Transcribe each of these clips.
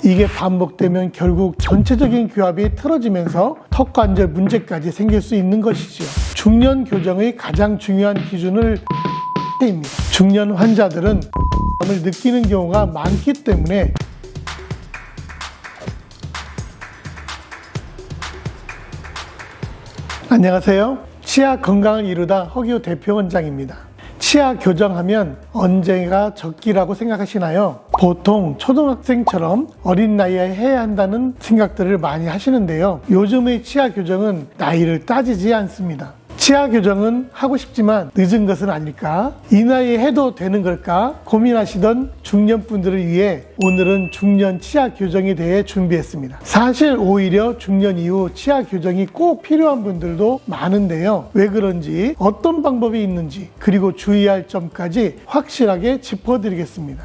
이게 반복되면 결국 전체적인 교합이 틀어지면서 턱관절 문제까지 생길 수 있는 것이지요. 중년 교정의 가장 중요한 기준을 입니다. 중년 환자들은 을 느끼는 경우가 많기 때문에 안녕하세요. 치아 건강을 이루다 허기호 대표원장입니다. 치아 교정하면 언제가 적기라고 생각하시나요? 보통 초등학생처럼 어린 나이에 해야 한다는 생각들을 많이 하시는데요. 요즘의 치아 교정은 나이를 따지지 않습니다. 치아 교정은 하고 싶지만 늦은 것은 아닐까? 이 나이에 해도 되는 걸까? 고민하시던 중년분들을 위해 오늘은 중년 치아 교정에 대해 준비했습니다. 사실 오히려 중년 이후 치아 교정이 꼭 필요한 분들도 많은데요. 왜 그런지, 어떤 방법이 있는지, 그리고 주의할 점까지 확실하게 짚어드리겠습니다.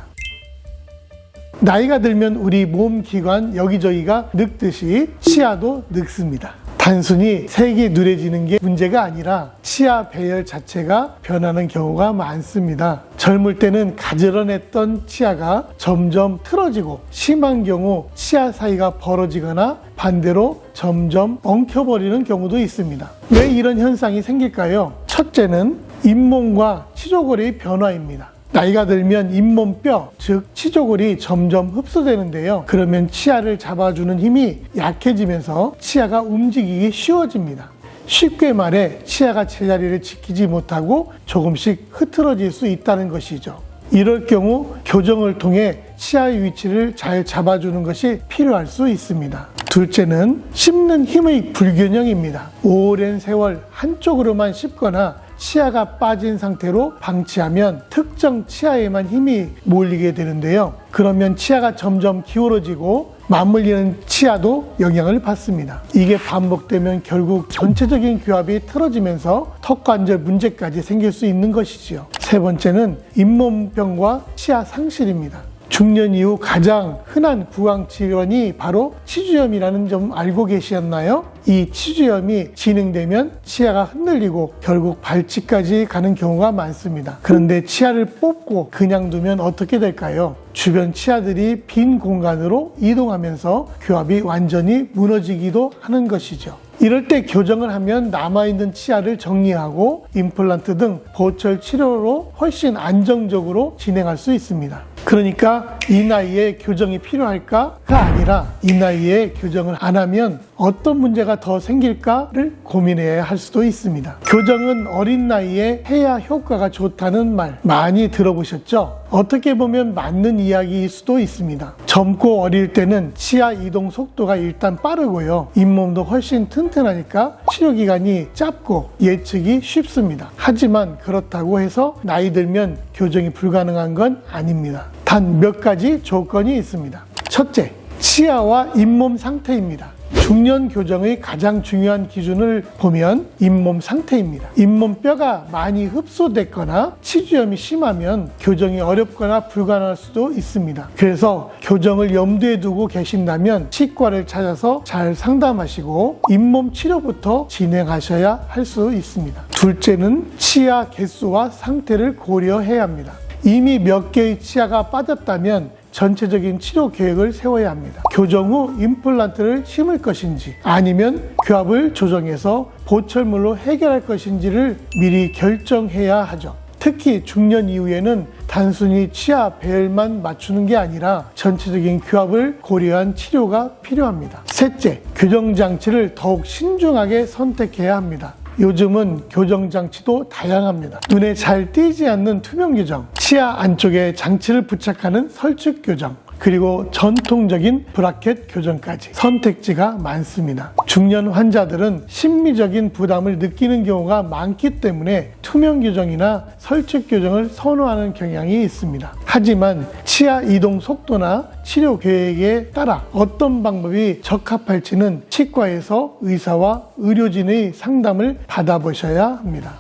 나이가 들면 우리 몸 기관 여기저기가 늙듯이 치아도 늙습니다. 단순히 색이 누래지는 게 문제가 아니라 치아 배열 자체가 변하는 경우가 많습니다. 젊을 때는 가지런했던 치아가 점점 틀어지고 심한 경우 치아 사이가 벌어지거나 반대로 점점 엉켜버리는 경우도 있습니다. 왜 이런 현상이 생길까요? 첫째는 잇몸과 치조골의 변화입니다. 나이가 들면 잇몸뼈, 즉 치조골이 점점 흡수되는데요. 그러면 치아를 잡아주는 힘이 약해지면서 치아가 움직이기 쉬워집니다. 쉽게 말해 치아가 제자리를 지키지 못하고 조금씩 흐트러질 수 있다는 것이죠. 이럴 경우 교정을 통해 치아의 위치를 잘 잡아주는 것이 필요할 수 있습니다. 둘째는 씹는 힘의 불균형입니다. 오랜 세월 한쪽으로만 씹거나 치아가 빠진 상태로 방치하면 특정 치아에만 힘이 몰리게 되는데요. 그러면 치아가 점점 기울어지고 맞물리는 치아도 영향을 받습니다. 이게 반복되면 결국 전체적인 교합이 틀어지면서 턱관절 문제까지 생길 수 있는 것이지요. 세 번째는 잇몸병과 치아 상실입니다. 중년 이후 가장 흔한 구강 질환이 바로 치주염이라는 점 알고 계셨나요? 이 치주염이 진행되면 치아가 흔들리고 결국 발치까지 가는 경우가 많습니다. 그런데 치아를 뽑고 그냥 두면 어떻게 될까요? 주변 치아들이 빈 공간으로 이동하면서 교합이 완전히 무너지기도 하는 것이죠. 이럴 때 교정을 하면 남아있는 치아를 정리하고 임플란트 등 보철 치료로 훨씬 안정적으로 진행할 수 있습니다. 그러니까 이 나이에 교정이 필요할까가 아니라 이 나이에 교정을 안 하면 어떤 문제가 더 생길까를 고민해야 할 수도 있습니다. 교정은 어린 나이에 해야 효과가 좋다는 말 많이 들어보셨죠? 어떻게 보면 맞는 이야기일 수도 있습니다. 젊고 어릴 때는 치아 이동 속도가 일단 빠르고요. 잇몸도 훨씬 튼튼하니까 치료 기간이 짧고 예측이 쉽습니다. 하지만 그렇다고 해서 나이 들면 교정이 불가능한 건 아닙니다. 단 몇 가지 조건이 있습니다. 첫째, 치아와 잇몸 상태입니다. 중년 교정의 가장 중요한 기준을 보면 잇몸 상태입니다. 잇몸뼈가 많이 흡수됐거나 치주염이 심하면 교정이 어렵거나 불가능할 수도 있습니다. 그래서 교정을 염두에 두고 계신다면 치과를 찾아서 잘 상담하시고 잇몸 치료부터 진행하셔야 할 수 있습니다. 둘째는 치아 개수와 상태를 고려해야 합니다. 이미 몇 개의 치아가 빠졌다면 전체적인 치료 계획을 세워야 합니다. 교정 후 임플란트를 심을 것인지 아니면 교합을 조정해서 보철물로 해결할 것인지를 미리 결정해야 하죠. 특히 중년 이후에는 단순히 치아 배열만 맞추는 게 아니라 전체적인 교합을 고려한 치료가 필요합니다. 셋째, 교정장치를 더욱 신중하게 선택해야 합니다. 요즘은 교정장치도 다양합니다. 눈에 잘 띄지 않는 투명 교정, 치아 안쪽에 장치를 부착하는 설축 교정, 그리고 전통적인 브라켓 교정까지 선택지가 많습니다. 중년 환자들은 심리적인 부담을 느끼는 경우가 많기 때문에 투명 교정이나 설축 교정을 선호하는 경향이 있습니다. 하지만 치아 이동 속도나 치료 계획에 따라 어떤 방법이 적합할지는 치과에서 의사와 의료진의 상담을 받아보셔야 합니다.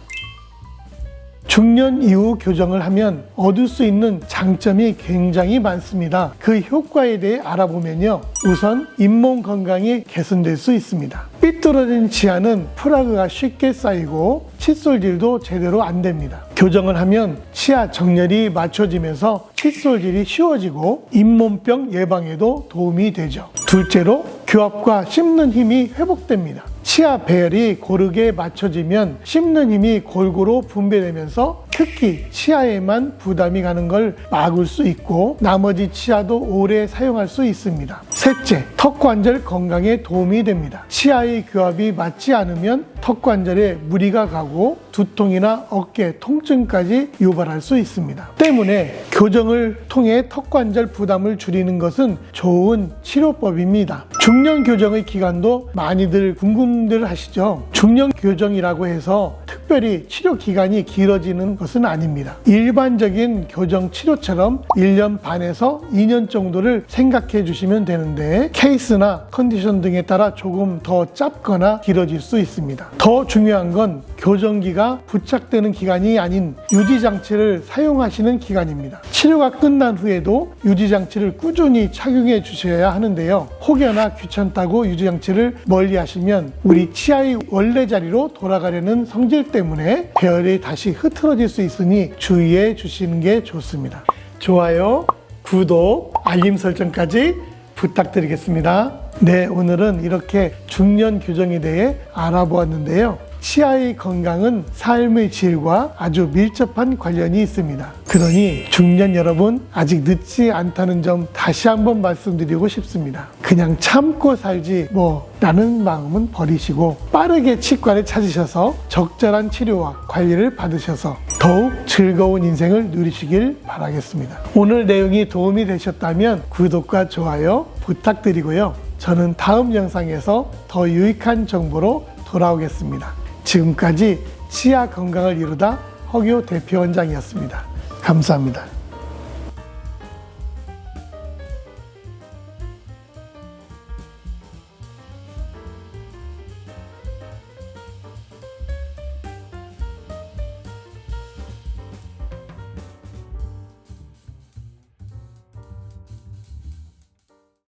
중년 이후 교정을 하면 얻을 수 있는 장점이 굉장히 많습니다. 그 효과에 대해 알아보면요. 우선 잇몸 건강이 개선될 수 있습니다. 삐뚤어진 치아는 프라그가 쉽게 쌓이고 칫솔질도 제대로 안 됩니다. 교정을 하면 치아 정렬이 맞춰지면서 칫솔질이 쉬워지고 잇몸병 예방에도 도움이 되죠. 둘째로 교합과 씹는 힘이 회복됩니다. 치아 배열이 고르게 맞춰지면 씹는 힘이 골고루 분배되면서 특히 치아에만 부담이 가는 걸 막을 수 있고 나머지 치아도 오래 사용할 수 있습니다. 셋째, 턱관절 건강에 도움이 됩니다. 치아의 교합이 맞지 않으면 턱관절에 무리가 가고 두통이나 어깨 통증까지 유발할 수 있습니다. 때문에 교정을 통해 턱관절 부담을 줄이는 것은 좋은 치료법입니다. 중년 교정의 기간도 많이들 궁금들 하시죠. 중년 교정이라고 해서 특별히 치료 기간이 길어지는 것은 아닙니다. 일반적인 교정 치료처럼 1년 반에서 2년 정도를 생각해 주시면 되는데 케이스나 컨디션 등에 따라 조금 더 짧거나 길어질 수 있습니다. 더 중요한 건 교정기가 부착되는 기간이 아닌 유지장치를 사용하시는 기간입니다. 치료가 끝난 후에도 유지장치를 꾸준히 착용해 주셔야 하는데요. 혹여나 귀찮다고 유지장치를 멀리 하시면 우리 치아의 원래 자리로 돌아가려는 성질 때문에 배열이 다시 흐트러질 수 있으니 주의해 주시는 게 좋습니다. 좋아요, 구독, 알림 설정까지 부탁드리겠습니다. 네, 오늘은 이렇게 중년 교정에 대해 알아보았는데요. 치아의 건강은 삶의 질과 아주 밀접한 관련이 있습니다. 그러니 중년 여러분, 아직 늦지 않다는 점 다시 한번 말씀드리고 싶습니다. 그냥 참고 살지 라는 마음은 버리시고 빠르게 치과를 찾으셔서 적절한 치료와 관리를 받으셔서 더욱 즐거운 인생을 누리시길 바라겠습니다. 오늘 내용이 도움이 되셨다면 구독과 좋아요 부탁드리고요. 저는 다음 영상에서 더 유익한 정보로 돌아오겠습니다. 지금까지 치아 건강을 이루다 허교 대표원장이었습니다. 감사합니다.